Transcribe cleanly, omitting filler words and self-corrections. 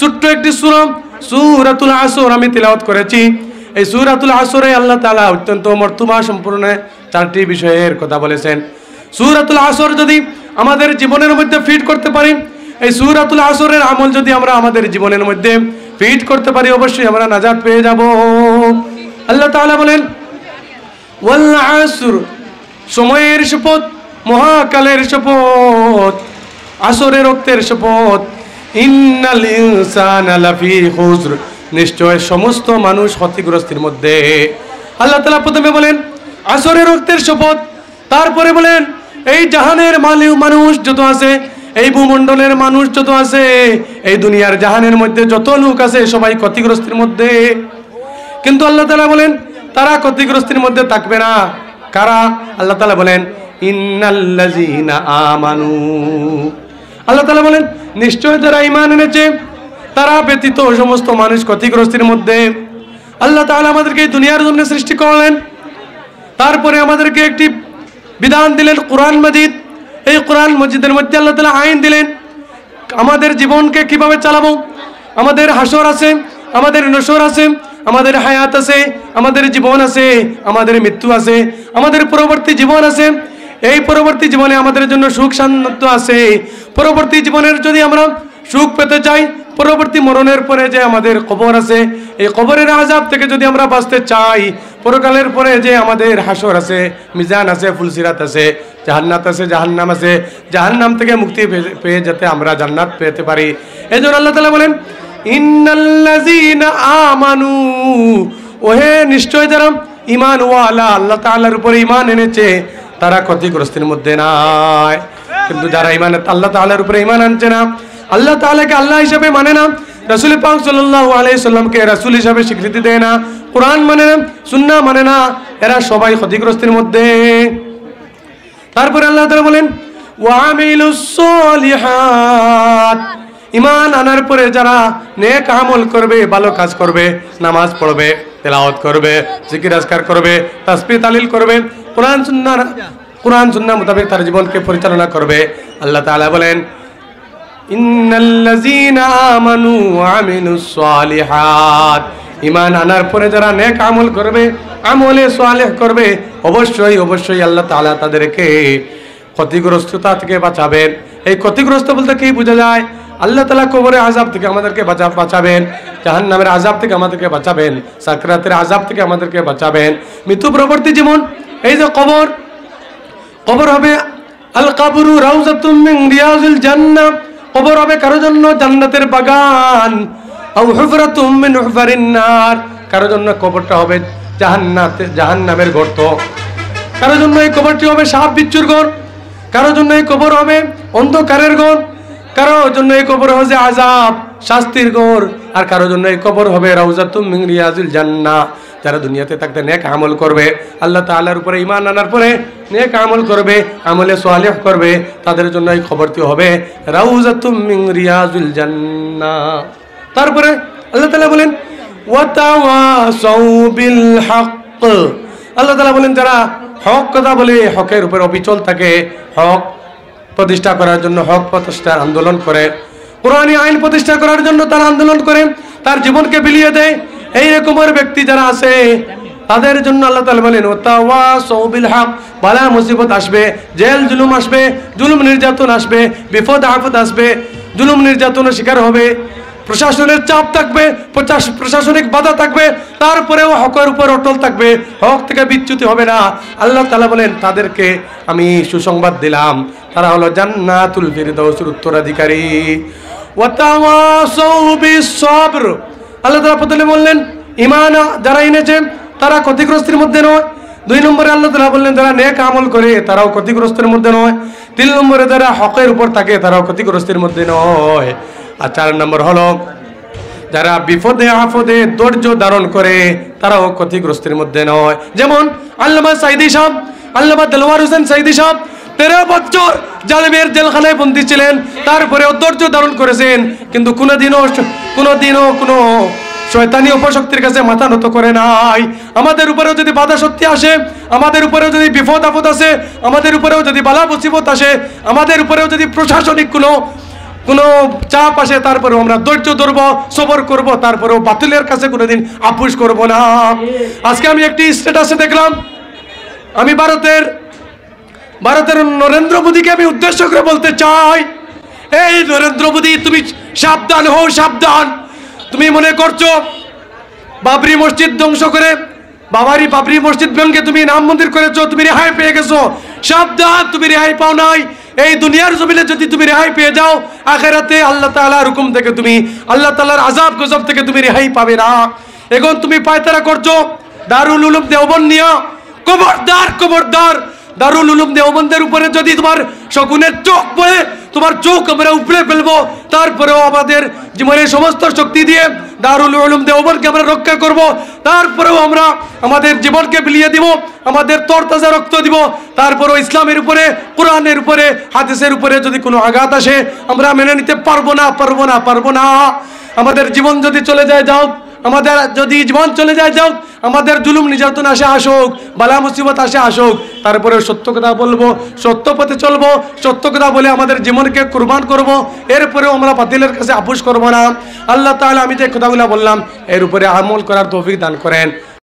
ছোট্ট একটি সূরা সূরাতুল আসর আমি তিলাওয়াত করেছি। এই সূরাতুল আসরে আল্লাহ তাআলা অত্যন্ত মর্তবা সম্পূর্ণ 4টি বিষয়ের কথা বলেছেন। সূরাতুল আসর যদি আমাদের জীবনের মধ্যে ফিট করতে পারি, এই সূরাতুল আসরের আমল যদি আমরা আমাদের জীবনের মধ্যে ফিট করতে পারি, অবশ্যই আমরা নাজাত পেয়ে যাব। আল্লাহ তাআলা বলেন ওয়াল আসর, সময়ের শপথ, মহাকালের শপথ, আসরের রক্তের শপথ। ইন্নাল ইনসানা লাফি খুসর, নিশ্চয় সমস্ত মানুষ ক্ষতিগ্রস্তের মধ্যে। আল্লাহ তাআলা প্রথমে বলেন আসরের রক্তের শপথ, তারপরে বলেন এই জাহানের মানুষ যত আছে, এই ভূমণ্ডলের মানুষ যত আছে, এই দুনিয়ার জাহানের মধ্যে যত লোক আছে সবাই ক্ষতিগ্রস্তের মধ্যে। কিন্তু আল্লাহ তাআলা বলেন তারা ক্ষতিগ্রস্তের মধ্যে থাকবে না। কারা? আল্লাহ তাআলা বলেন ইন্নাল্লাযীনা আমানু, আল্লাহ তাআলা বলেন নিশ্চয় যারা ঈমান এনেছে তারা ব্যতীত সমস্ত মানুষ ক্ষতিগ্রস্তের মধ্যে। আল্লাহ তাআলা আমাদেরকে এই দুনিয়ার জন্য সৃষ্টি করলেন, তারপরে আমাদেরকে একটি বিধান দিলেন কোরআন মাজিদ। এই কোরআন মাজিদের মধ্যে আল্লাহ তাআলা আইন দিলেন আমাদের জীবনকে কিভাবে চালাবো। আমাদের হাসর আছে, আমাদের নসর আছে, আমাদের হায়াত আছে, আমাদের জীবন আছে, আমাদের মৃত্যু আছে, আমাদের পরবর্তী জীবন আছে। এই পরবর্তী জীবনে আমাদের জন্য সুখ শান্তি আছে। পরবর্তী জীবনের যদি আমরা সুখ পেতে চাই, পরবর্তী মরণের পরে যে আমাদের কবর আছে, এই কবরের আযাব থেকে যদি আমরা বাঁচতে চাই, পরকালের পরে যে আমাদের হাসর আছে, মিজান আছে, ফুলসিরাত আছে, জাহান্নাত আছে, জাহান্নাম আছে, জাহান্নাম থেকে মুক্তি পেয়ে যাতে আমরা জান্নাত পেতে পারি। এজন্য আল্লাহ তাআলা বলেন ইন্নাল্লাযীনা আমানু, ওহে নিশ্চয় যারা ঈমান ওয়ালা, আল্লাহ তাআলার উপরে ঈমান এনেছে তারা ক্ষতিগ্রস্তের মধ্যে নাই। কিন্তু যারা ঈমান আল্লাহ তাআলার উপরে ঈমান আনছে না, আল্লাহ তাআলাকে আল্লাহ হিসেবে মানে না, রাসূল পাক সাল্লাল্লাহু আলাইহি সাল্লামকে রাসূল হিসেবে স্বীকৃতি দেয় না, কোরআন মানে না, সুন্নাহ মানে না, এরা সবাই ক্ষতিগ্রস্তের মধ্যে। তারপরে আল্লাহ তাআলা বলেন ওয়া আমিলুস সলিহাত, ঈমান আনার পরে যারা নেক আমল করবে, ভালো কাজ করবে, নামাজ পড়বে, তেলাওয়াত করবে, জিকির আজকার করবে, তাসবিহ তাহলিল করবে, কোরআন সুন্নাহ মোতাবেক তার জীবনকে পরিচালনা করবে। আল্লাহ তাআলা বলেন ইন্নাল্লাযীনা আমানু ওয়া আমিলুস সলিহাত, ঈমান আনার পরে যারা নেক আমল করবে, আমলে সালেহ করবে, অবশ্যই অবশ্যই আল্লাহ তাআলা তাদেরকে ক্ষতিগ্রস্ততা থেকে বাঁচাবেন। এই ক্ষতিগ্রস্ত বলতে কি বোঝা যায়? আল্লাহ তাআলা কবরের আযাব থেকে আমাদেরকে বাঁচাবেন, জাহান্নামের আযাব থেকে আমাদেরকে বাঁচাবেন, সাকরাতের আযাব থেকে আমাদেরকে বাঁচাবেন। মৃত্যু পরবর্তী জীবন, এই যে কবর, কবর হবে আল কাবরু রাউযাতুম মিন রিয়াজিল জান্নাহ, কবর হবে কারোর জন্য জান্নাতের বাগান। আও হুফরাতুম মিন হুফারিন নার, কারোর জন্য কবরটা হবে জাহান্নামের গর্ত, কারোর জন্য এই কবরটি হবে সাপ বিচ্ছুর ঘর, কারোর জন্য এই কবর হবে অন্ধকারের ঘর, কারোর জন্য এই কবর হবে আযাব শাস্তির ঘর, আর কারোর জন্য এই কবর হবে রাউযাতুম মিন রিয়াজিল জান্নাহ। যারা দুনিয়াতে থাকতে নেক আমল করবে, আল্লাহ তাআলার উপরে ঈমান আনার পরে নেক আমল করবে, আমলে সালেহ করবে, তাদের জন্য এই কবরটি হবে রাউযাতুম মিন রিয়াজিল জান্নাহ। তারপরে আল্লাহ তাআলা বলেন ওয়া তাওয়াসাউ বিল হক, আল্লাহ তাআলা বলেন যারা হক কথা বলে, হকের উপর অবিচল থাকে, হক প্রতিষ্ঠা করার জন্য হক প্রতিষ্ঠার আন্দোলন করে, কোরআনী আইন প্রতিষ্ঠা করার জন্য তারা আন্দোলন করে, তার জীবনকে বিলিয়ে দেয়, এই রকমের ব্যক্তি যারা আছে তাদের জন্য আল্লাহ তাআলা বলেন ওয়া তাওয়াসাউ বিল হক, বালা মুসিবত আসবে, জেল জুলুম আসবে, জুলুম নির্যাতন আসবে, বিপদ আপদ আসবে, জুলুম নির্যাতনের শিকার হবে, প্রশাসনের চাপ থাকবে, প্রশাসনিক বাধা থাকবে, তারপরেও হকের উপর অটল থাকবে, হক থেকে বিচ্যুতি হবে না। আল্লাহ তাআলা বলেন তাদেরকে আমি সুসংবাদ দিলাম, তারা হলো জান্নাতুল ফিরদাউসের উত্তরাধিকারী। ওয়া তাওয়াসাউ বিস সবর, আল্লাহ তাআলা প্রথমে বললেন ঈমান যারা এনেছে তারা ক্ষতিগ্রস্তের মধ্যে নয়। 2 নম্বরে আল্লাহ তাআলা বললেন যারা নেক আমল করে তারাও ক্ষতিগ্রস্তের মধ্যে নয়। 3 নম্বরে যারা হকের উপর থাকে তারাও ক্ষতিগ্রস্তের মধ্যে নয়। আর 4 নম্বর হলো যারা বিপদে আপদে ধৈর্য ধারণ করে তারাও ক্ষতিগ্রস্তের মধ্যে নয়। যেমন আল্লামা সাইদি সাহেব, আল্লামা দেলওয়ার হোসেন সাইদি সাহেব 13 বছর জালেমের জেলখানায় বন্দী ছিলেন, তারপরেও ধৈর্য ধারণ করেছেন, কিন্তু কোনোদিনও কোনো শয়তানি উপশক্তির কাছে মাথা নত করে নাই। আমাদের উপরেও যদি বাধা শক্তি আসে, আমাদের উপরেও যদি বিপদ আপদ আসে, আমাদের উপরেও যদি বালা মুসিবত আসে, আমাদের উপরেও যদি প্রশাসনিক কোনো কোনো চাপ আসে তারপরেও আমরা ধৈর্য ধরবো, সবর করব, তারপরেও বাতিলের কাছে কোনোদিন আপোষ করব না। আজকে আমি একটি স্ট্যাটাসে দেখলাম, আমি ভারতের নরেন্দ্র মোদীকে আমি উদ্দেশ্য করে বলতে চাই, এই নরেন্দ্র মোদী তুমি সাবধান হও, সাবধান। তুমি মনে করছো বাবরি মসজিদ ধ্বংস করে বাবরি মসজিদ ভেঙে তুমি রাম মন্দির করেছো, তুমি রেহাই পেয়ে গেছো। সাবধান, তুমি রেহাই পাও নাই। এই দুনিয়ার জমিনে যদি তুমি রেহাই পেয়ে যাও, আখিরাতে আল্লাহ তাআলার হুকুম থেকে তুমি, আল্লাহ তাআলার আযাব গজব থেকে তুমি রেহাই পাবে না। এখন তুমি পায়তারা করছো দারুল উলুম দেওবন্দ নিয়ে। খবরদার, খবরদার, দারুল উলুম দেওবন্দের উপরে যদি তোমার শকুনের চোখ পড়ে, তোমার চোখ আমরা উপড়ে ফেলবো। তারপরেও আমাদের জীবনের সমস্ত শক্তি দিয়ে দারুল উলুম দেওবন্দকে আমরা রক্ষা করব। তারপরেও আমরা আমাদের জীবনকে বিলিয়ে দিব, আমাদের তরতাজা রক্ত দিব। তারপরেও ইসলামের উপরে, কোরআনের উপরে, হাদিসের উপরে যদি কোনো আঘাত আসে আমরা মেনে নিতে পারবো না, পারবো না, পারবো না। আমাদের জীবন যদি চলে যায় যাও, আমাদের যদি জীবন চলে যায় যাও, আমাদের জুলুম নির্যাতন আসে আসুক, বালা মুসিবত আসে আসুক, তারপরে সত্য কথা বলবো, সত্য পথে চলবো, সত্য কথা বলে আমাদের জীবনকে কুরবান করব। এরপরেও আমরা বাতিলের কাছে আপোষ করব না। আল্লাহ তাআলা আমি যে কথাগুলো বললাম এর উপরে আমল করার তৌফিক দান করেন।